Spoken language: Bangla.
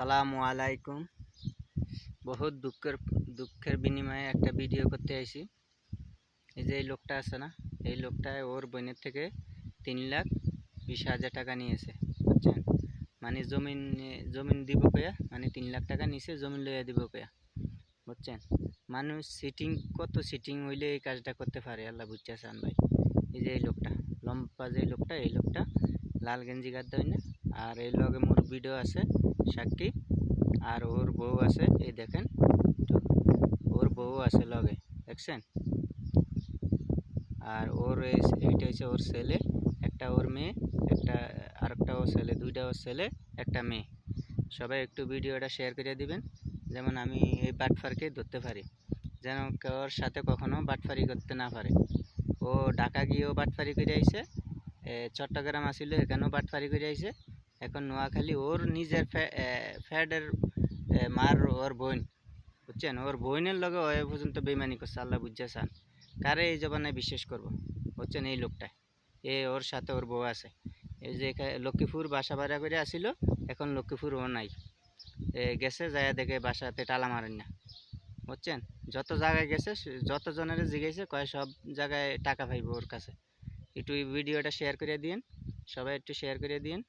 আসসালামু আলাইকুম। বহুত দুঃখের বিনিময়ে একটা ভিডিও করতে আইছি। এই যে এই লোকটা আছে না, এই লোকটা ওর বোনের থেকে 3,20,000 টাকা নিয়েছে, বুঝছেন? মানে জমিন দিব কয়া, মানে 3 লাখ টাকা নিছে, জমিন লইয়া দিব কয়া, বুঝছেন? মানুষ কত সিটিং হইলে এই কাজটা করতে পারে আল্লাহ বুঝছেন ভাই। এই যে এই লোকটা লম্বা, যে লোকটা, এই লোকটা লাল গেঞ্জি গাদ্দা হয় না, আর এই লগে মোর ভিডিও আছে সাক্ষী, আর ওর বউ আছে, এই দেখেন, ওর বউ আছে লগে, দেখছেন? আর এইটা হচ্ছে ওর ছেলে, একটা ওর মেয়ে, একটা আরেকটা ওর ছেলে, দুইটা ওর ছেলে, একটা মেয়ে। সবাই একটু ভিডিওটা শেয়ার করে দিবেন, যেমন আমি এই বাটফারকে ধরতে পারি, যেন ওর সাথে কখনো বাটফারি করতে না পারে। ও ঢাকা গিয়েও বাটফারি করে আইছে, চট্টগ্রাম আসিল এখানেও বাটফারি করে আইছে, এখন নোয়াখালী ওর নিজের ফ্যাডের মার ওর বোন, বুঝছেন? ওর বোনের লগে ওই পর্যন্ত বেইমানি করছে, আল্লাহ বুঝছেন। কারে এই জবানায় বিশ্বাস করব, বুঝছেন? এই লোকটা, ওর সাথে ওর বউ আছে। এই যে লক্ষ্মীপুর বাসা ভাড়া করে আসিল, এখন লক্ষ্মীপুর ও নাই, গেছে যায় দেখে বাসাতে তালা মারেন না, বুঝছেন? যত জায়গায় গেছে, যত জনের জিজ্ঞেসে কয় সব জায়গায় টাকা পাইব ওর কাছে। একটু এই ভিডিওটা শেয়ার করে দিন, সবাই একটু শেয়ার করে দিন।